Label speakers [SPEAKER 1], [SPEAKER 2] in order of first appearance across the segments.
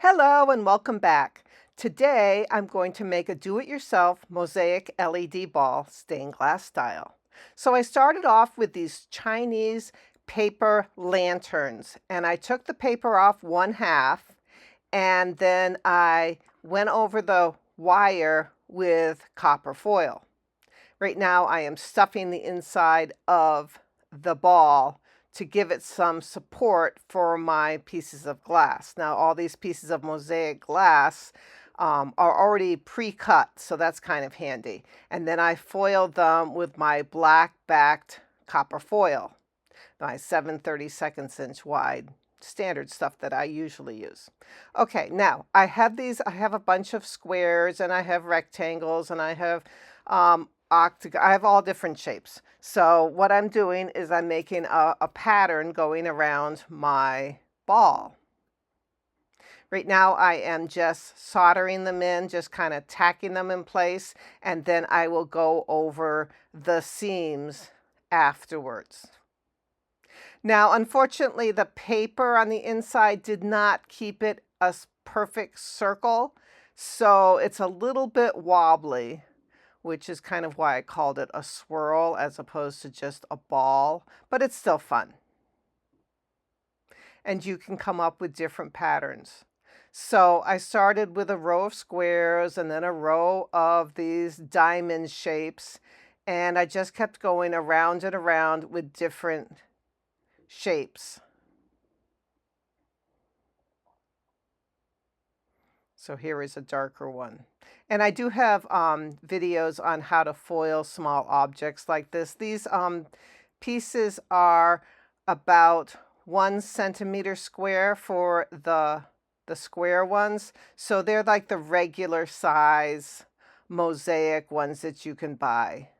[SPEAKER 1] Hello and welcome back. Today I'm going to make a do-it-yourself mosaic LED ball stained glass style. So I started off with these Chinese paper lanterns, and I took the paper off one half and then I went over the wire with copper foil. Right now I am stuffing the inside of the ball to give it some support for my pieces of glass. Now all these pieces of mosaic glass are already pre-cut, so that's kind of handy. And then I foiled them with my black backed copper foil, my 7/32 inch wide standard stuff that I usually use. Okay, now I have a bunch of squares and I have rectangles and I have I have all different shapes. So what I'm doing is I'm making a pattern going around my ball. Right now I am just soldering them in, just kind of tacking them in place, and then I will go over the seams afterwards. Now, unfortunately, the paper on the inside did not keep it a perfect circle, so it's a little bit wobbly, which is kind of why I called it a swirl as opposed to just a ball, but it's still fun. And you can come up with different patterns. So I started with a row of squares and then a row of these diamond shapes, and I just kept going around and around with different shapes. So here is a darker one. And I do have videos on how to foil small objects like this. These pieces are about 1 centimeter square for the square ones. So they're like the regular size mosaic ones that you can buy.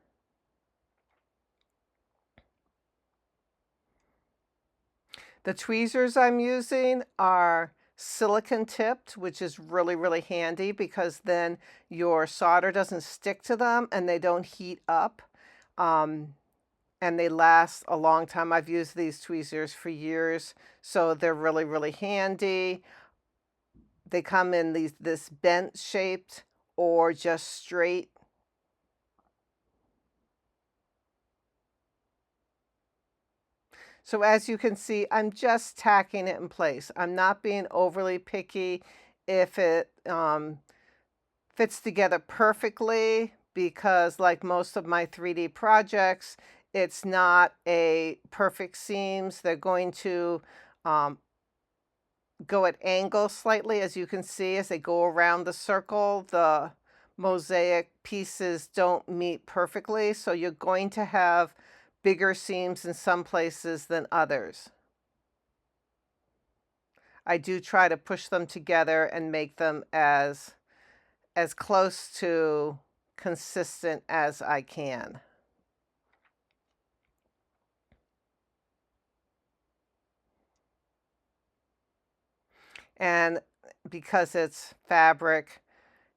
[SPEAKER 1] The tweezers I'm using are silicone tipped, which is really handy because then your solder doesn't stick to them and they don't heat up. And they last a long time. I've used these tweezers for years, so they're really handy. They come in this bent shaped or just straight. So as you can see, I'm just tacking it in place. I'm not being overly picky if it fits together perfectly, because like most of my 3D projects, it's not a perfect seams. They're going to go at angles slightly, as you can see, as they go around the circle. The mosaic pieces don't meet perfectly, so you're going to have bigger seams in some places than others. I do try to push them together and make them as close to consistent as I can. And because it's fabric,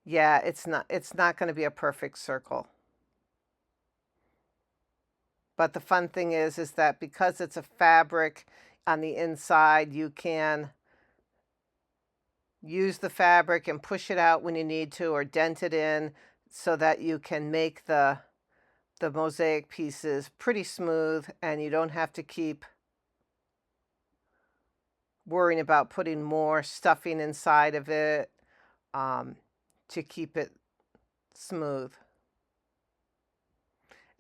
[SPEAKER 1] yeah, it's not going to be a perfect circle. But the fun thing is that because it's a fabric on the inside, you can use the fabric and push it out when you need to, or dent it in so that you can make the mosaic pieces pretty smooth, and you don't have to keep worrying about putting more stuffing inside of it to keep it smooth.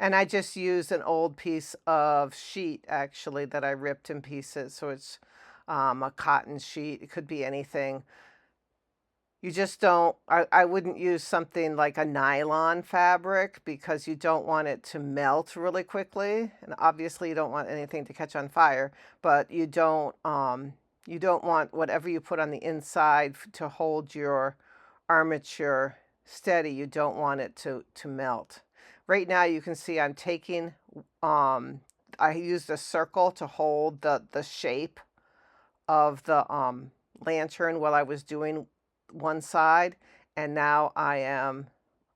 [SPEAKER 1] And I just used an old piece of sheet, actually, that I ripped in pieces. So it's a cotton sheet. It could be anything. You just don't, I wouldn't use something like a nylon fabric because you don't want it to melt really quickly. And obviously you don't want anything to catch on fire, but you don't want whatever you put on the inside to hold your armature steady. You don't want it to melt. Right now you can see I'm taking, I used a circle to hold the shape of the lantern while I was doing one side, and now I am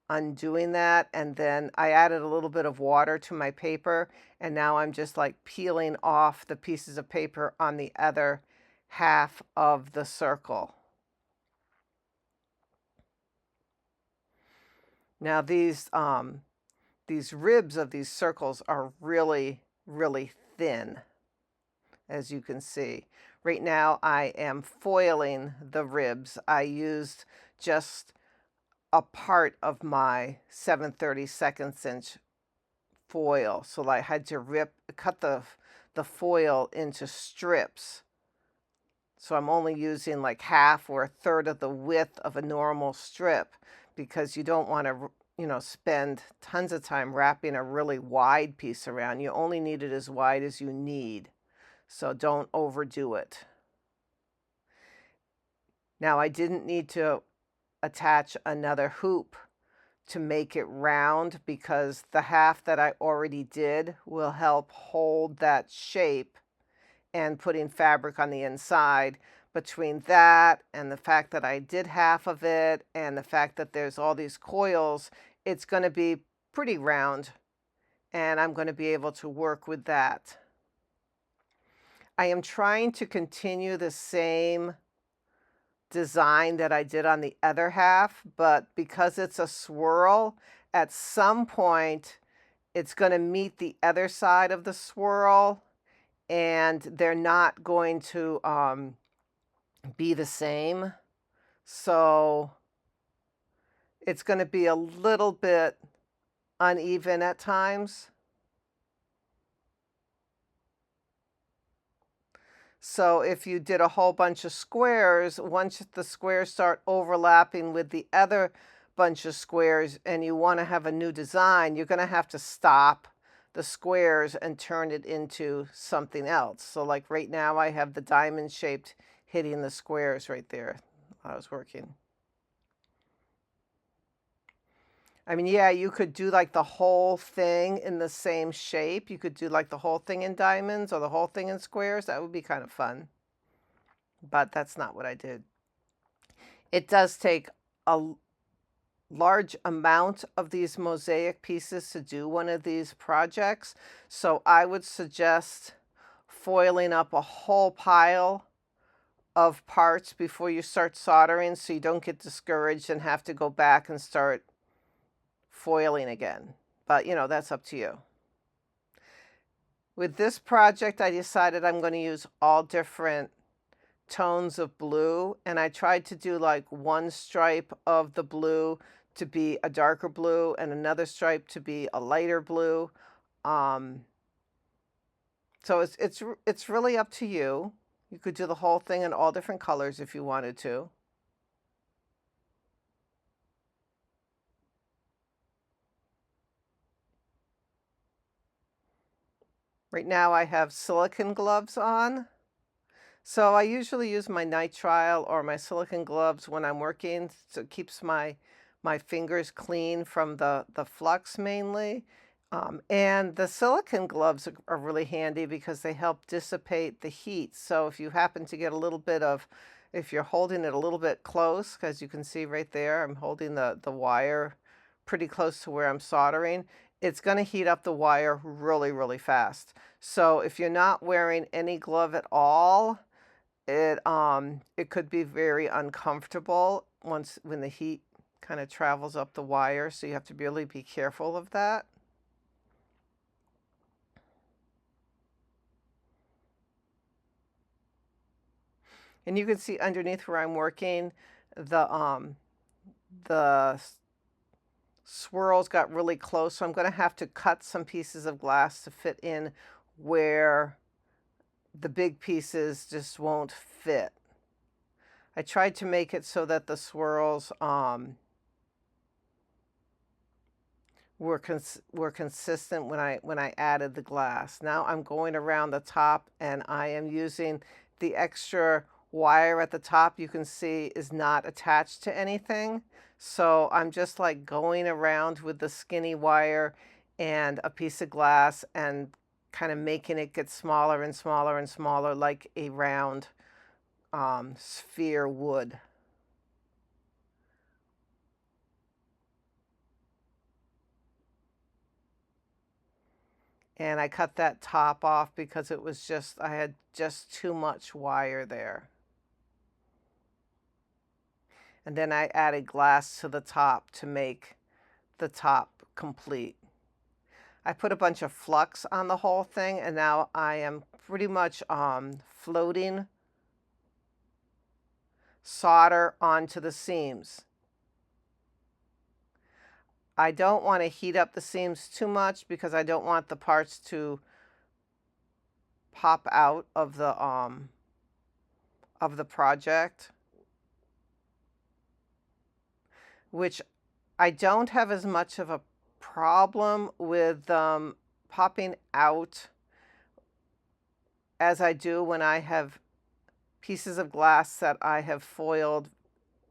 [SPEAKER 1] undoing that, and then I added a little bit of water to my paper, and now I'm just like peeling off the pieces of paper on the other half of the circle. Now these ribs of these circles are really, really thin, as you can see. Right now I am foiling the ribs. I used just a part of my 7/32 inch foil. So I had to cut the foil into strips. So I'm only using like half or a third of the width of a normal strip, because you don't want to, spend tons of time wrapping a really wide piece around. You only need it as wide as you need. So don't overdo it. Now I didn't need to attach another hoop to make it round, because the half that I already did will help hold that shape, and putting fabric on the inside. Between that and the fact that I did half of it and the fact that there's all these coils, it's going to be pretty round, and I'm going to be able to work with that. I am trying to continue the same design that I did on the other half, but because it's a swirl, at some point it's going to meet the other side of the swirl, and they're not going to be the same. So it's going to be a little bit uneven at times. So if you did a whole bunch of squares, once the squares start overlapping with the other bunch of squares and you want to have a new design, you're going to have to stop the squares and turn it into something else. So like right now I have the diamond shaped hitting the squares right there while I was working. I mean, yeah, you could do like the whole thing in the same shape. You could do like the whole thing in diamonds or the whole thing in squares. That would be kind of fun. But that's not what I did. It does take a large amount of these mosaic pieces to do one of these projects. So I would suggest foiling up a whole pile of parts before you start soldering, so you don't get discouraged and have to go back and start foiling again. But that's up to you. With this project, I decided I'm going to use all different tones of blue, and I tried to do like one stripe of the blue to be a darker blue and another stripe to be a lighter blue. So it's really up to you. You could do the whole thing in all different colors if you wanted to. Right now I have silicone gloves on. So I usually use my nitrile or my silicone gloves when I'm working, so it keeps my fingers clean from the flux mainly. And the silicone gloves are really handy because they help dissipate the heat. So if you happen to get a little bit of, if you're holding it a little bit close, because you can see right there, I'm holding the wire pretty close to where I'm soldering, it's going to heat up the wire really, really fast. So if you're not wearing any glove at all, it could be very uncomfortable when the heat kind of travels up the wire. So you have to really be careful of that. And you can see underneath where I'm working, the swirls got really close, so I'm going to have to cut some pieces of glass to fit in where the big pieces just won't fit. I tried to make it so that the swirls were consistent when I added the glass. Now I'm going around the top, and I am using the extra wire at the top. You can see is not attached to anything. So I'm just like going around with the skinny wire and a piece of glass and kind of making it get smaller and smaller and smaller, like a round sphere would. And I cut that top off because it was just, I had just too much wire there. And then I added glass to the top to make the top complete. I put a bunch of flux on the whole thing, and now I am pretty much floating solder onto the seams. I don't want to heat up the seams too much because I don't want the parts to pop out of the project, which I don't have as much of a problem with popping out as I do when I have pieces of glass that I have foiled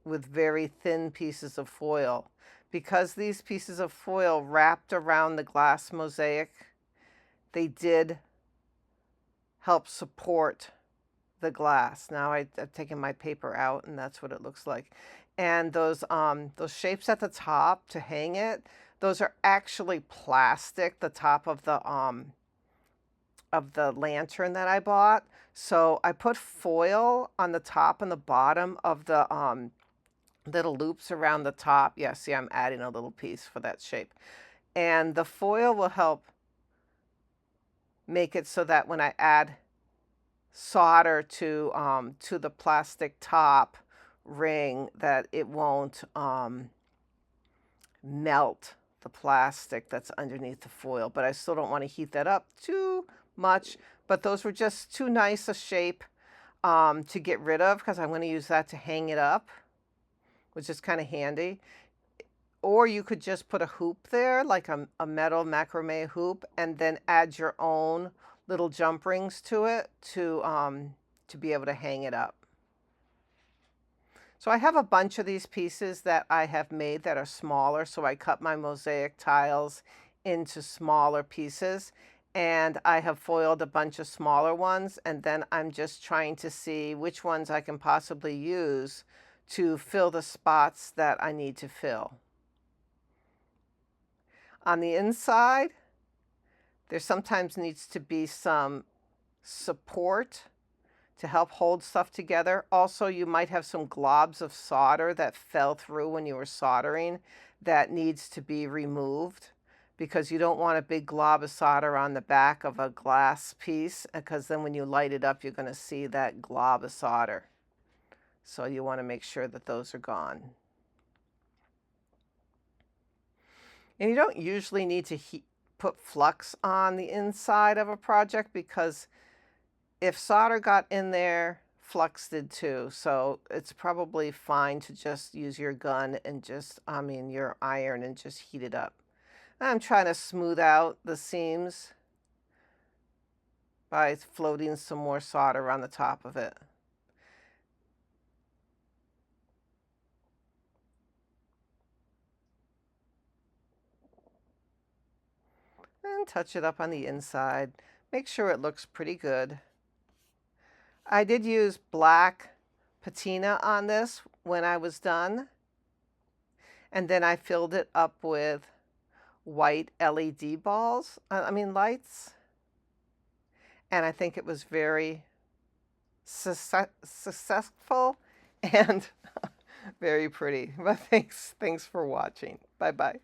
[SPEAKER 1] with very thin pieces of foil. Because these pieces of foil wrapped around the glass mosaic, they did help support the glass. Now I've taken my paper out and that's what it looks like. And those shapes at the top to hang it, those are actually plastic, the top of the lantern that I bought. So I put foil on the top and the bottom of the little loops around the top. Yeah, see, I'm adding a little piece for that shape. And the foil will help make it so that when I add solder to the plastic top ring, that it won't melt the plastic that's underneath the foil. But I still don't want to heat that up too much. But those were just too nice a shape to get rid of, because I'm going to use that to hang it up, which is kind of handy. Or you could just put a hoop there, like a metal macrame hoop, and then add your own little jump rings to it to be able to hang it up. So I have a bunch of these pieces that I have made that are smaller, so I cut my mosaic tiles into smaller pieces, and I have foiled a bunch of smaller ones, and then I'm just trying to see which ones I can possibly use to fill the spots that I need to fill. On the inside, there sometimes needs to be some support to help hold stuff together. Also, you might have some globs of solder that fell through when you were soldering that needs to be removed, because you don't want a big glob of solder on the back of a glass piece, because then when you light it up, you're going to see that glob of solder. So you want to make sure that those are gone. And you don't usually need to put flux on the inside of a project, because if solder got in there, flux did too. So it's probably fine to just use your gun and your iron, and just heat it up. I'm trying to smooth out the seams by floating some more solder on the top of it. And touch it up on the inside. Make sure it looks pretty good. I did use black patina on this when I was done, and then I filled it up with white LED lights, and I think it was very successful and very pretty. But thanks for watching. Bye bye.